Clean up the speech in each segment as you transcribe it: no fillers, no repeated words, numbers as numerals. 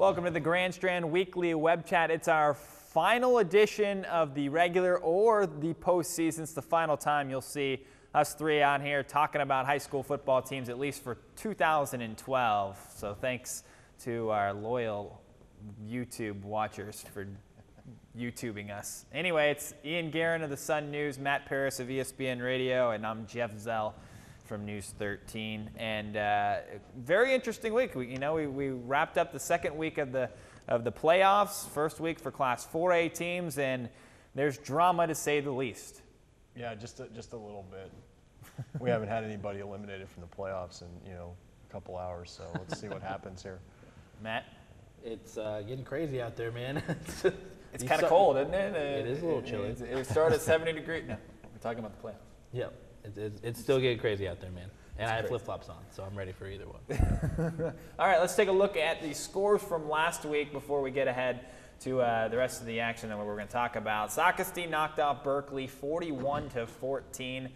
Welcome to the Grand Strand Weekly Web Chat. It's our final edition of the regular or the postseason. It's the final time you'll see us three on here talking about high school football teams, at least for 2012. So thanks to our loyal YouTube watchers for YouTubing us. Anyway, it's Ian Guerin of the Sun News, Matt Paris of ESPN Radio, and I'm Jeff Zell from News 13. And very interesting week. We wrapped up the second week of the playoffs, first week for Class 4A teams, and there's drama to say the least. Yeah, just a little bit. We haven't had anybody eliminated from the playoffs in a couple hours, so let's see what happens here. Matt? It's getting crazy out there, man. It's kind of cold, isn't it? It is a little chilly. It started at 70 degrees. No, we're talking about the playoffs. Yep. It's still getting crazy out there, man. And I have flip-flops on, so I'm ready for either one. All right, let's take a look at the scores from last week before we get ahead to the rest of the action that we're going to talk about. Socastee knocked off Berkeley 41-14.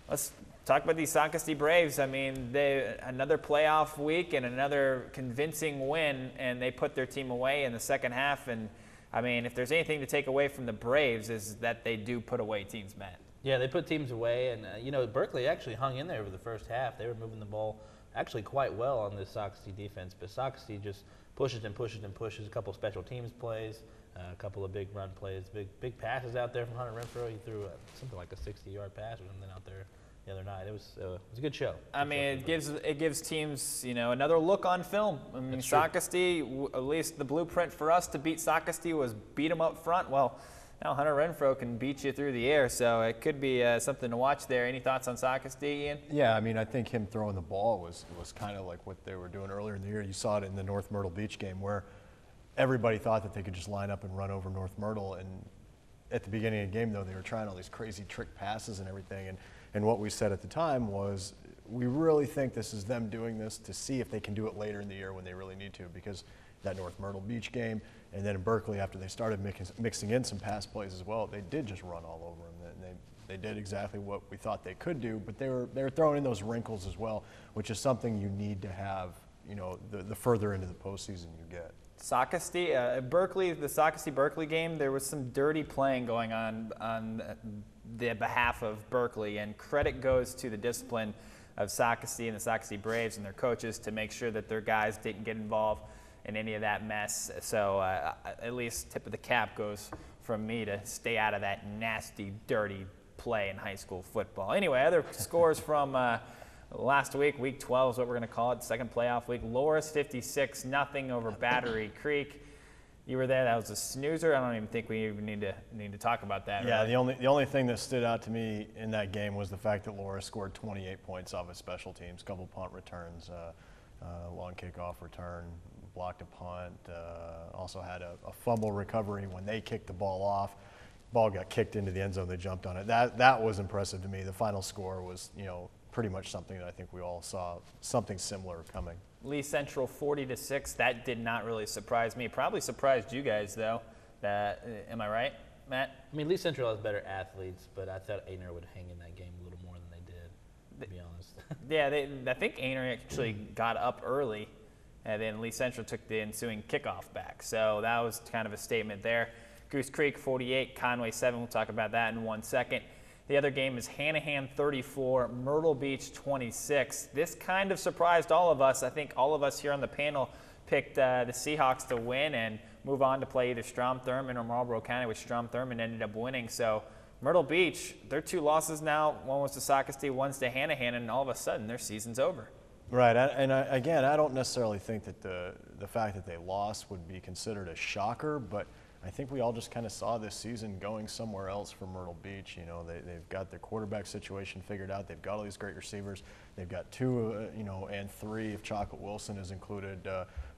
Let's talk about these Socastee Braves. I mean, another playoff week and another convincing win, and they put their team away in the second half. And, I mean, if there's anything to take away from the Braves is that they do put away teams, Matt. Yeah, they put teams away, and, Berkeley actually hung in there over the first half. They were moving the ball actually quite well on this Socastee defense, but Socastee just pushes and pushes and pushes. A couple special teams plays, a couple of big run plays, big passes out there from Hunter Renfro. He threw something like a 60-yard pass or something out there the other night. It was a good show. I mean, it gives teams another look on film. I mean, Socastee, at least the blueprint for us to beat Socastee was beat them up front. Well, now Hunter Renfro can beat you through the air, so it could be something to watch there. Any thoughts on Socastee, Ian? Yeah, I mean, I think him throwing the ball was kind of like what they were doing earlier in the year. You saw it in the North Myrtle Beach game where everybody thought that they could just line up and run over North Myrtle, and at the beginning of the game, though, they were trying all these crazy trick passes and everything, and what we said at the time was we really think this is them doing this to see if they can do it later in the year when they really need to, because that North Myrtle Beach game, and then in Berkeley, after they started mixing in some pass plays as well, they did just run all over them. And they did exactly what we thought they could do, but they were throwing in those wrinkles as well, which is something you need to have, the further into the postseason you get. Socastee, Berkeley, the Socastee-Berkeley game, there was some dirty playing going on the behalf of Berkeley, and credit goes to the discipline of Socastee and the Socastee Braves and their coaches to make sure that their guys didn't get involved in any of that mess. So at least tip of the cap goes from me to stay out of that nasty, dirty play in high school football. Anyway, other scores from last week, week 12 is what we're going to call it, second playoff week. Loris 56-0 over Battery Creek. You were there. That was a snoozer. I don't even think we even need to talk about that. Yeah, really. the only thing that stood out to me in that game was the fact that Loris scored 28 points off of special teams, couple punt returns, long kickoff return, blocked a punt, also had a fumble recovery when they kicked the ball off. Ball got kicked into the end zone. They jumped on it. That was impressive to me. The final score was, pretty much something that I think we all saw something similar coming. Lee Central 40-6. That did not really surprise me. Probably surprised you guys though. Am I right, Matt? I mean, Lee Central has better athletes, but I thought Aner would hang in that game a little more than they did, to be honest. Yeah, I think Aner actually got up early, and then Lee Central took the ensuing kickoff back. So that was kind of a statement there. Goose Creek 48, Conway 7. We'll talk about that in 1 second. The other game is Hanahan 34, Myrtle Beach 26. This kind of surprised all of us. I think all of us here on the panel picked the Seahawks to win and move on to play either Strom-Thurmond or Marlboro County, which Strom-Thurmond ended up winning. So Myrtle Beach, their two losses now, one was to Socastee, one's to Hanahan, and all of a sudden their season's over. Right, and again, I don't necessarily think that the fact that they lost would be considered a shocker, but I think we all just kind of saw this season going somewhere else for Myrtle Beach. They've got their quarterback situation figured out. They've got all these great receivers. They've got two, and three, if Chocolate Wilson is included,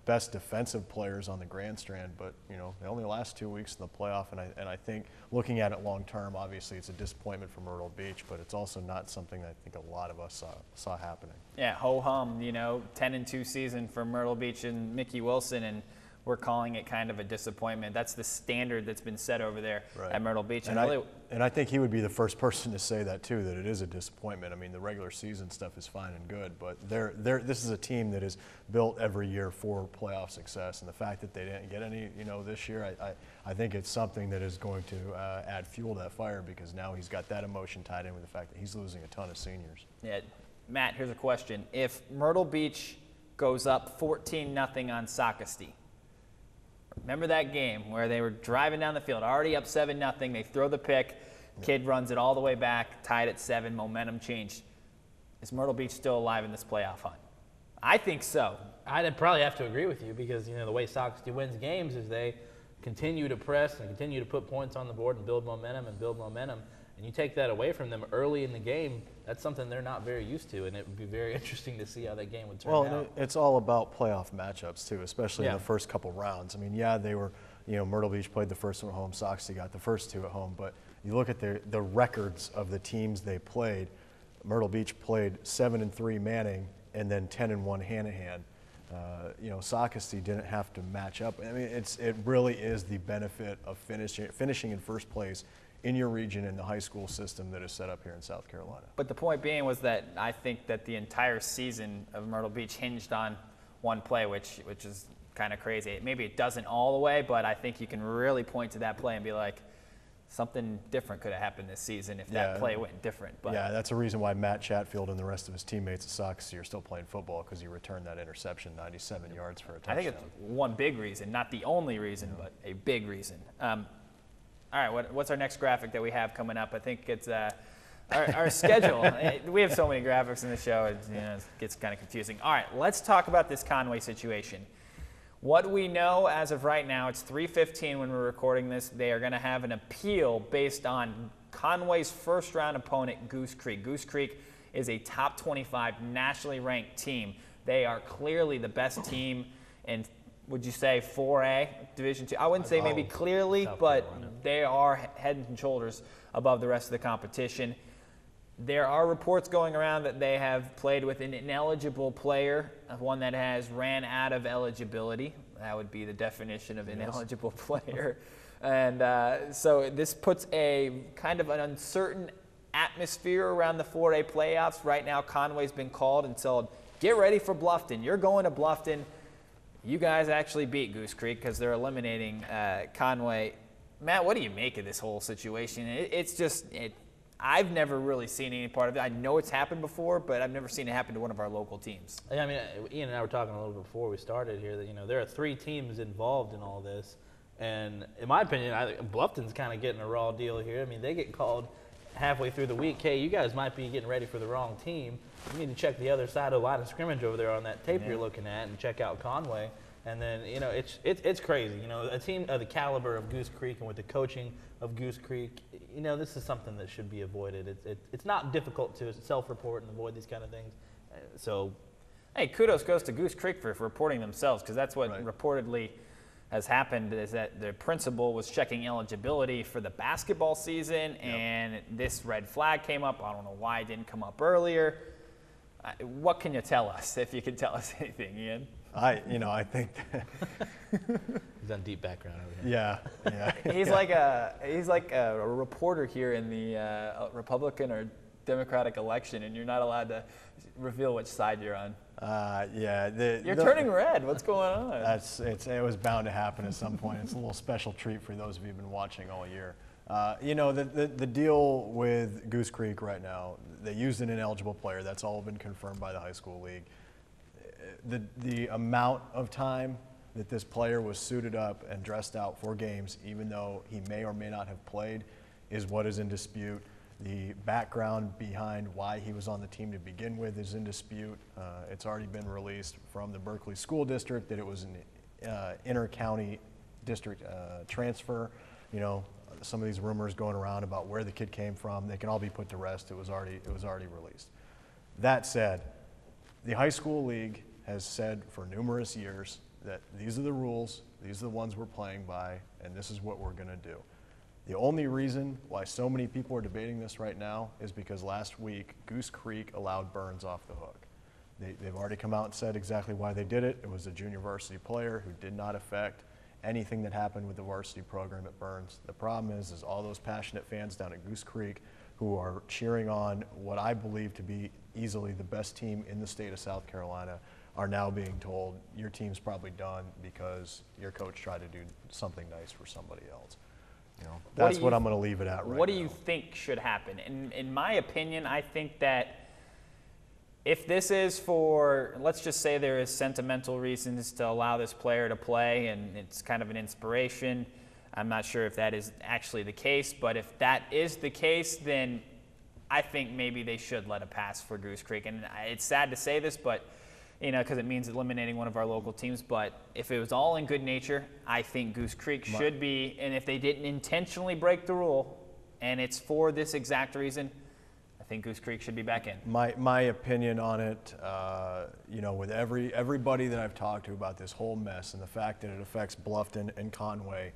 best defensive players on the Grand Strand. But, they only last 2 weeks in the playoff, and I think looking at it long term, obviously it's a disappointment for Myrtle Beach, but it's also not something that I think a lot of us saw happening. Yeah, ho-hum, 10-2 season for Myrtle Beach and Mickey Wilson, and we're calling it kind of a disappointment. That's the standard that's been set over there at Myrtle Beach. And I think he would be the first person to say that too, that it is a disappointment. I mean, the regular season stuff is fine and good, but this is a team that is built every year for playoff success, and the fact that they didn't get any, this year, I think it's something that is going to add fuel to that fire, because now he's got that emotion tied in with the fact that he's losing a ton of seniors. Yeah, Matt, here's a question. If Myrtle Beach goes up 14-0 on Socastee, remember that game where they were driving down the field, already up 7-0, they throw the pick, kid runs it all the way back, tied at 7, momentum changed. Is Myrtle Beach still alive in this playoff hunt? I think so. I'd probably have to agree with you, because the way Socastee wins games is they continue to press and continue to put points on the board and build momentum, and you take that away from them early in the game, that's something they're not very used to, and it would be very interesting to see how that game would turn out. Well, it's all about playoff matchups too, especially in the first couple rounds. I mean, they were, Myrtle Beach played the first one at home, Socastee got the first 2 at home, but you look at the records of the teams they played. Myrtle Beach played 7-3 Manning and then 10-1 Hanahan. Socastee didn't have to match up. I mean, it really is the benefit of finishing in first place in your region in the high school system that is set up here in South Carolina. But the point being was that I think that the entire season of Myrtle Beach hinged on one play, which is kind of crazy. Maybe it doesn't all the way, but I think you can really point to that play and be like, something different could have happened this season if that play went different. But yeah, that's a reason why Matt Chatfield and the rest of his teammates at Socastee are still playing football, because he returned that interception 97 yards for a touchdown. I think it's one big reason, not the only reason, but a big reason. All right, what's our next graphic that we have coming up? I think it's our schedule. We have so many graphics in the show, it gets kind of confusing. All right, let's talk about this Conway situation. What we know as of right now, it's 3:15 when we're recording this. They are going to have an appeal based on Conway's first-round opponent, Goose Creek. Goose Creek is a top 25 nationally ranked team. They are clearly the best team in, would you say, 4A, Division II? I wouldn't say maybe clearly, but they are head and shoulders above the rest of the competition. There are reports going around that they have played with an ineligible player, one that has ran out of eligibility. That would be the definition of ineligible player. And so this puts a kind of an uncertain atmosphere around the 4A playoffs. Right now, Conway's been called and told, get ready for Bluffton. You're going to Bluffton. You guys actually beat Goose Creek because they're eliminating Conway. Matt, what do you make of this whole situation? I've never really seen any part of it. I know it's happened before, but I've never seen it happen to one of our local teams. I mean, Ian and I were talking a little bit before we started here that, there are 3 teams involved in all this. And in my opinion, Bluffton's kind of getting a raw deal here. I mean, they get called halfway through the week, hey, you guys might be getting ready for the wrong team. You need to check the other side of the line of scrimmage over there on that tape you're looking at and check out Conway. And then, it's crazy. A team of the caliber of Goose Creek and with the coaching of Goose Creek, this is something that should be avoided. It's not difficult to self-report and avoid these kind of things. So, hey, kudos goes to Goose Creek for reporting themselves, because that's what reportedly has happened, is that the principal was checking eligibility for the basketball season, and this red flag came up. I don't know why it didn't come up earlier. What can you tell us, if you can tell us anything, Ian? I think that he's on deep background over here. Yeah. He's like a reporter here in the Republican or Democratic election, and you're not allowed to reveal which side you're on. You're turning red. What's going on? It was bound to happen at some point. It's a little special treat for those of you who've been watching all year. The deal with Goose Creek right now, they used an ineligible player. That's all been confirmed by the high school league. The amount of time that this player was suited up and dressed out for games, even though he may or may not have played, is what is in dispute. The background behind why he was on the team to begin with is in dispute. It's already been released from the Berkeley School District that it was an inter-county district transfer. Some of these rumors going around about where the kid came from, they can all be put to rest. It was already released. That said, the high school league has said for numerous years that these are the rules, these are the ones we're playing by, and this is what we're going to do. The only reason why so many people are debating this right now is because last week Goose Creek allowed Burns off the hook. They've already come out and said exactly why they did it. It was a junior varsity player who did not affect anything that happened with the varsity program at Burns. The problem is all those passionate fans down at Goose Creek who are cheering on what I believe to be easily the best team in the state of South Carolina are now being told your team's probably done because your coach tried to do something nice for somebody else. You know, that's what I'm going to leave it at right now. What do you think should happen? In my opinion, I think that if this is for, let's just say there is sentimental reasons to allow this player to play and it's kind of an inspiration, I'm not sure if that is actually the case, but if that is the case, then I think maybe they should let a pass for Goose Creek. And it's sad to say this, but you know, because it means eliminating one of our local teams. But if it was all in good nature, I think Goose Creek should be. And if they didn't intentionally break the rule, and it's for this exact reason, I think Goose Creek should be back in. My opinion on it, you know, with everybody that I've talked to about this whole mess and the fact that it affects Bluffton and Conway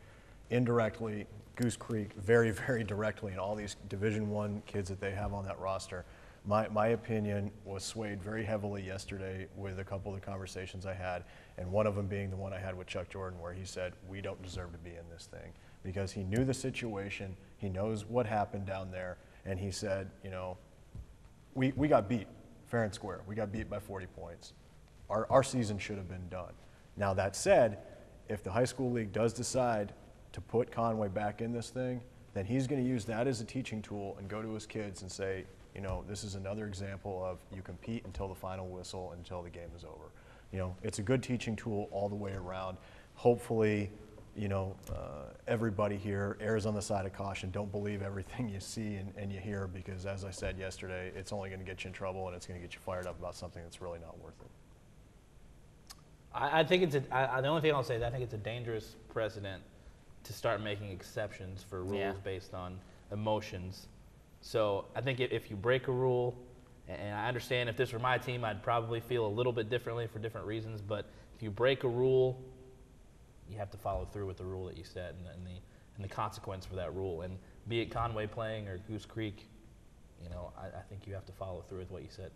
indirectly, Goose Creek very, very directly, and all these Division I kids that they have on that roster. My opinion was swayed very heavily yesterday with a couple of the conversations I had, and one of them being the one I had with Chuck Jordan where he said, we don't deserve to be in this thing, because he knew the situation, he knows what happened down there, and he said, you know, we got beat fair and square. We got beat by 40 points. Our season should have been done. Now that said, if the high school league does decide to put Conway back in this thing, then he's going to use that as a teaching tool and go to his kids and say, you know, this is another example of you compete until the final whistle, until the game is over. You know, it's a good teaching tool all the way around. Hopefully, you know, everybody here errs on the side of caution. Don't believe everything you see and you hear, because as I said yesterday, it's only going to get you in trouble and it's going to get you fired up about something that's really not worth it. I think it's the only thing I'll say is I think it's a dangerous precedent to start making exceptions for rules based on emotions. So I think if you break a rule, and I understand if this were my team, I'd probably feel a little bit differently for different reasons, but if you break a rule, you have to follow through with the rule that you set and the consequence for that rule. And be it Conway playing or Goose Creek, you know, I think you have to follow through with what you set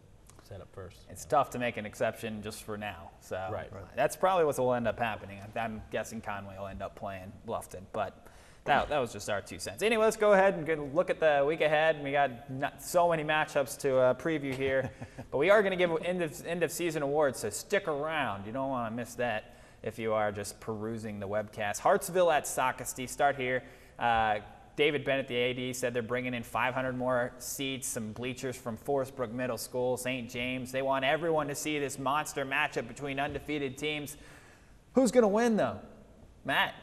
up first. It's tough to make an exception just for now. So right. That's probably what will end up happening. I'm guessing Conway will end up playing Bluffton, but that was just our 2 cents. Anyway, let's go ahead and look at the week ahead. We got not so many matchups to preview here, but we are going to give end of season awards, so stick around. You don't want to miss that if you are just perusing the webcast. Hartsville at Socastee. Start here. David Bennett, the AD, said they're bringing in 500 more seats, some bleachers from Forest Brook Middle School, St. James. They want everyone to see this monster matchup between undefeated teams. Who's going to win, though? Matt?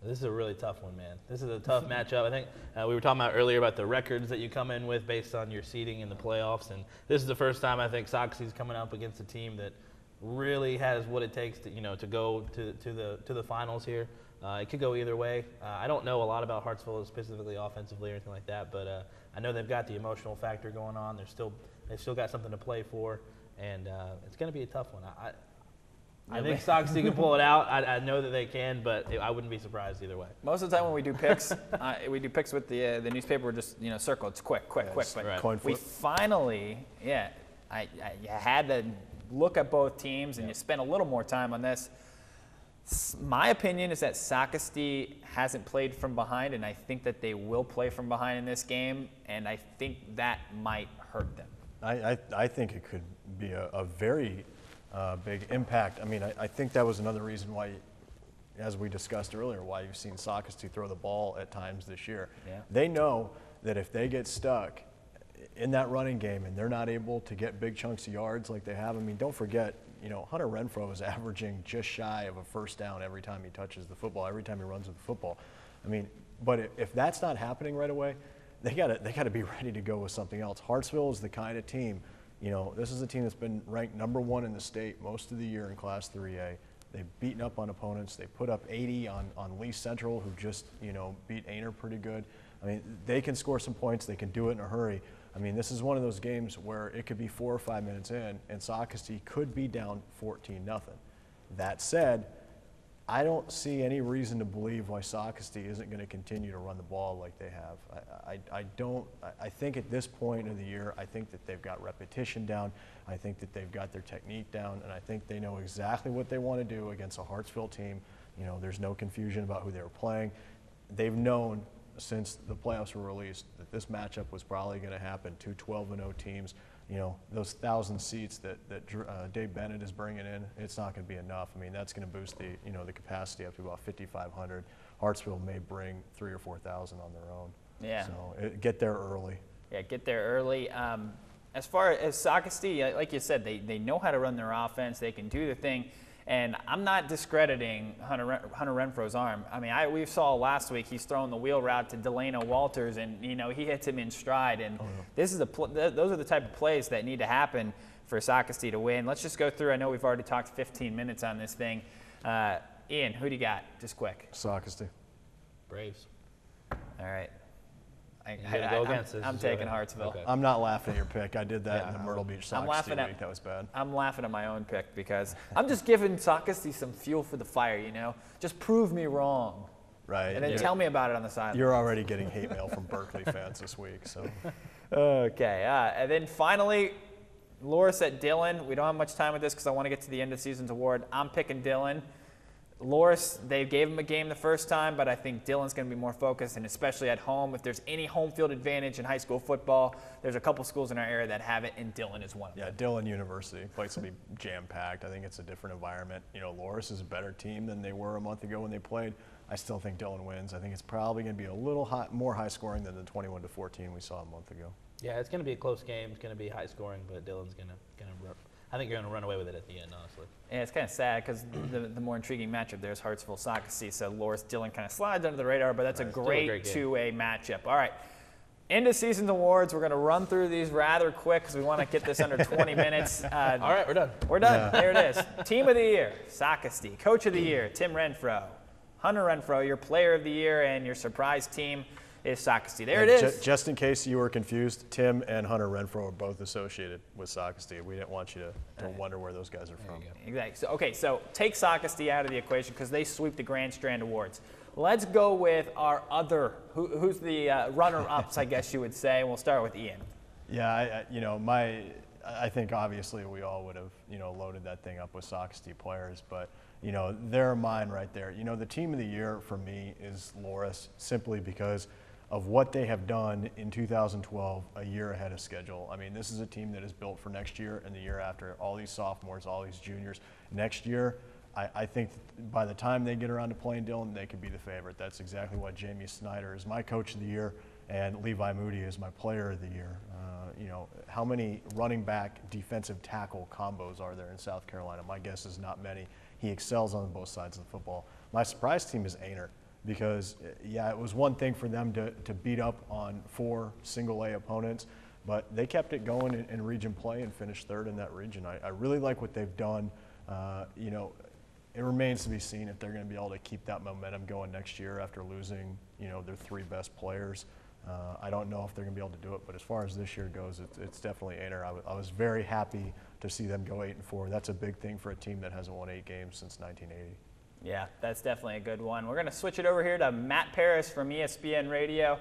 This is a really tough one, man. This is a tough matchup. I think we were talking about earlier about the records that you come in with based on your seeding in the playoffs, and this is the first time I think Soxie's coming up against a team that really has what it takes to, you know, to go to the finals here. It could go either way. I don't know a lot about Hartsville specifically offensively or anything like that, but I know they've got the emotional factor going on. They've still got something to play for, and it's going to be a tough one. I think Soxie can pull it out. I know that they can, but I wouldn't be surprised either way. Most of the time when we do picks, with the newspaper. We're just cercle. It's quick. But right. We finally, I had to look at both teams, and you spent a little more time on this. My opinion is that Socastee hasn't played from behind, and I think that they will play from behind in this game, and I think that might hurt them. I think it could be a very big impact. I mean, I think that was another reason why, as we discussed earlier, why you've seen Socastee throw the ball at times this year. Yeah. They know that if they get stuck in that running game and they're not able to get big chunks of yards like they have, I mean, don't forget, Hunter Renfro is averaging just shy of a first down every time he touches the football, every time he runs with the football. I mean, but if that's not happening right away, they gotta be ready to go with something else. Hartsville is the kind of team, this is a team that's been ranked #1 in the state most of the year in Class 3A. They've beaten up on opponents. They put up 80 on Lee Central, who just, beat Ainer pretty good. I mean, they can score some points. They can do it in a hurry. I mean, this is one of those games where it could be 4 or 5 minutes in, and Socastee could be down 14-0. That said, I don't see any reason to believe why Sockasty isn't going to continue to run the ball like they have. I think at this point of the year, I think that they've got repetition down. I think that they've got their technique down, and I think they know exactly what they want to do against a Hartsville team. You know, there's no confusion about who they were playing. They've known since the playoffs were released that this matchup was probably going to happen. Two 12-0 teams. You know, those 1,000 seats that Dave Bennett is bringing in, it's not going to be enough. I mean, that's going to boost the capacity up to about 5,500. Hartsville may bring 3,000 or 4,000 on their own. Yeah. So get there early. Yeah, get there early. As far as Sockasty, like you said, they know how to run their offense. They can do the thing. And I'm not discrediting Hunter Renfro's arm. I mean, we saw last week he's throwing the wheel route to Delano Walters, and he hits him in stride. And this is those are the type of plays that need to happen for Sockasty to win. Let's just go through. I know we've already talked 15 minutes on this thing. Ian, who do you got? Just quick. Sockasty. Braves. All right. I'm taking Hartsville. Okay. I'm not laughing at your pick. I did that in the Myrtle Beach Sockasty week. That was bad. I'm laughing at my own pick because I'm just giving Sockasty some fuel for the fire, Just prove me wrong. Right. And then tell me about it on the sideline. You're already getting hate mail from Berkeley fans this week. So. Okay. And then finally, Loris at Dillon. We don't have much time with this because I want to get to the end of the season's award. I'm picking Dillon. Loris, they gave him a game the first time, but I think Dillon's going to be more focused, and especially at home. If there's any home field advantage in high school football, there's a couple schools in our area that have it, and Dillon is one of them. Yeah, Dillon University. Place will be jam-packed. I think it's a different environment. Loris is a better team than they were a month ago when they played. I still think Dillon wins. I think it's probably going to be a little more high-scoring than the 21-14 we saw a month ago. Yeah, it's going to be a close game. It's going to be high-scoring, but Dillon's going to I think you're going to run away with it at the end, honestly. Yeah, it's kind of sad because the more intriguing matchup there is Hartsville-Sockasty. So Loris-Dillon kind of slides under the radar, but that's a great two-way matchup. All right, end of season awards. We're going to run through these rather quick because we want to get this under 20 minutes. All right, we're done. We're done. Yeah. There it is. Team of the year, Sockasty. Coach of the year, Tim Renfro. Hunter Renfro, your player of the year, and your surprise team is Sockasty. There it is. Just in case you were confused, Tim and Hunter Renfro are both associated with Sockasty. We didn't want you to wonder where those guys are from. Exactly. So take Sockasty out of the equation because they sweep the Grand Strand Awards. Let's go with our other, who's the runner-ups, I guess you would say. We'll start with Ian. Yeah, I think obviously we all would have, loaded that thing up with Sockasty players, but they're mine right there. The team of the year for me is Loris, simply because of what they have done in 2012, a year ahead of schedule. I mean, this is a team that is built for next year and the year after. All these sophomores, all these juniors. Next year, I think by the time they get around to playing Dillon, they could be the favorite. That's exactly what Jamie Snyder is my coach of the year, and Levi Moody is my player of the year. How many running back defensive tackle combos are there in South Carolina? My guess is not many. He excels on both sides of the football. My surprise team is Aner. Because, it was one thing for them to beat up on 4 single-A opponents, but they kept it going in region play and finished 3rd in that region. I really like what they've done. It remains to be seen if they're going to be able to keep that momentum going next year after losing, their 3 best players. I don't know if they're going to be able to do it, but as far as this year goes, it's definitely Aner. I was very happy to see them go 8-4. That's a big thing for a team that hasn't won 8 games since 1980. Yeah, that's definitely a good one. We're going to switch it over here to Matt Paris from ESPN Radio.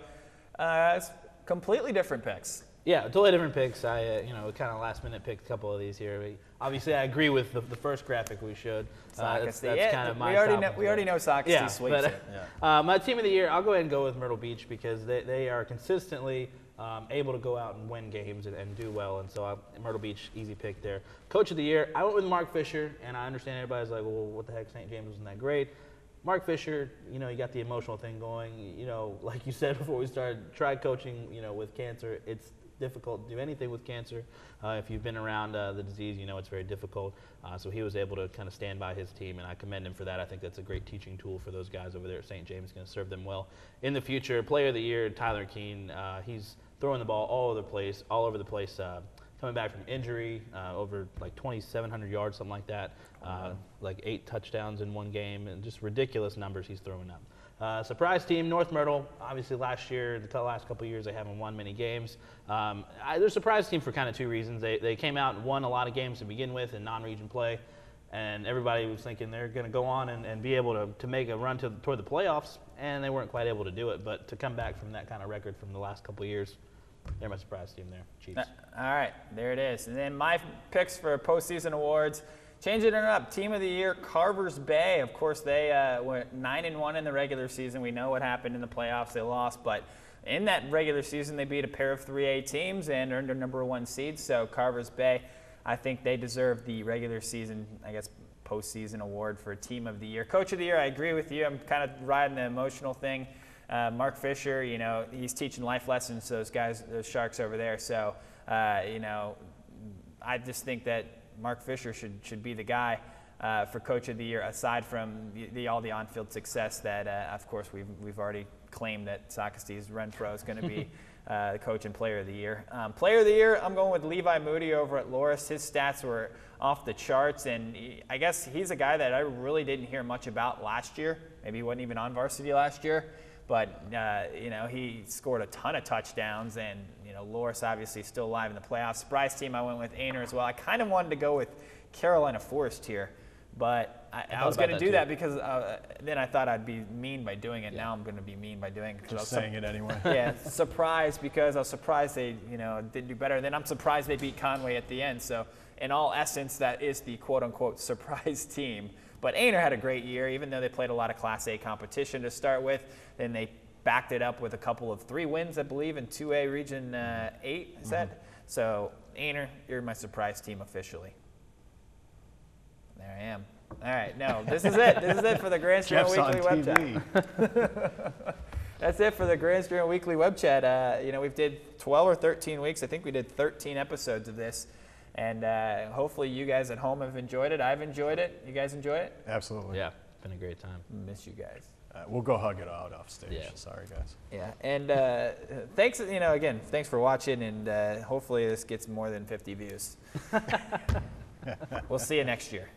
It's completely different picks. Yeah, totally different picks. I, kind of last-minute picked a couple of these here. Obviously, I agree with the first graphic we showed. That's kind of my we already know Sockasty sweeps it. My team of the year, I'll go ahead and go with Myrtle Beach because they are consistently able to go out and win games and do well, and so Myrtle Beach, easy pick there. Coach of the year, I went with Mark Fisher, and I understand everybody's like, well, what the heck, St. James wasn't that great. Mark Fisher, you got the emotional thing going. Like you said before we started, tried coaching, with cancer. It's difficult to do anything with cancer. If you've been around the disease, it's very difficult. So he was able to kind of stand by his team, and I commend him for that. I think that's a great teaching tool for those guys over there at St. James. It's going to serve them well in the future. Player of the year, Tyler Keene. He's throwing the ball all over the place. Coming back from injury, over like 2,700 yards, something like that. Like 8 touchdowns in one game, and just ridiculous numbers he's throwing up. Surprise team, North Myrtle. Obviously last couple of years, they haven't won many games. They're a surprise team for kind of 2 reasons. They came out and won a lot of games to begin with in non-region play. and everybody was thinking they're going to go on and be able to make a run toward the playoffs, and they weren't quite able to do it. But to come back from that kind of record from the last couple of years, they're my surprise team there, Chiefs. All right, there it is. And then my picks for postseason awards, changing it up. Team of the year, Carver's Bay. Of course, they went 9-1 in the regular season. We know what happened in the playoffs. They lost, but in that regular season, they beat a pair of 3A teams and earned their #1 seed. So Carver's Bay, I think they deserve the regular season, I guess, postseason award for Team of the Year. Coach of the Year, I agree with you. I'm kind of riding the emotional thing. Mark Fisher, you know, he's teaching life lessons to those guys, those Sharks over there. So, you know, I just think that Mark Fisher should be the guy for Coach of the Year, aside from all the on-field success that, of course, we've already claimed that Sacastee's Renfro is going to be the Coach and Player of the Year. Player of the Year, I'm going with Levi Moody over at Loris. His stats were off the charts, and I guess he's a guy that I really didn't hear much about last year. Maybe he wasn't even on varsity last year, but you know, he scored a ton of touchdowns, and you know, Loris obviously still alive in the playoffs. Surprise team, I went with Ainer as well. I kind of wanted to go with Carolina Forest here, but I was going to do that because then I thought I'd be mean by doing it. Yeah. Now I'm going to be mean by doing it. Just saying it anyway. Yeah, surprised because I was surprised they, you know, didn't do better. Then I'm surprised they beat Conway at the end. So in all essence, that is the quote-unquote surprise team. But Ainer had a great year, even though they played a lot of Class A competition to start with. Then they backed it up with a couple of 3 wins, I believe, in 2A Region 8, is that? So Ainer, you're my surprise team officially. There I am. All right, no, this is it. This is it for the Grand Strand Weekly Web Chat. That's it for the Grand Strand Weekly Web Chat. You know, we've did 12 or 13 weeks. I think we did 13 episodes of this. And hopefully you guys at home have enjoyed it. I've enjoyed it. You guys enjoy it? Absolutely. Yeah, been a great time. Miss you guys. We'll go hug it out off stage. Yeah. Sorry, guys. Yeah, and thanks, you know, again, thanks for watching, and hopefully this gets more than 50 views. We'll see you next year.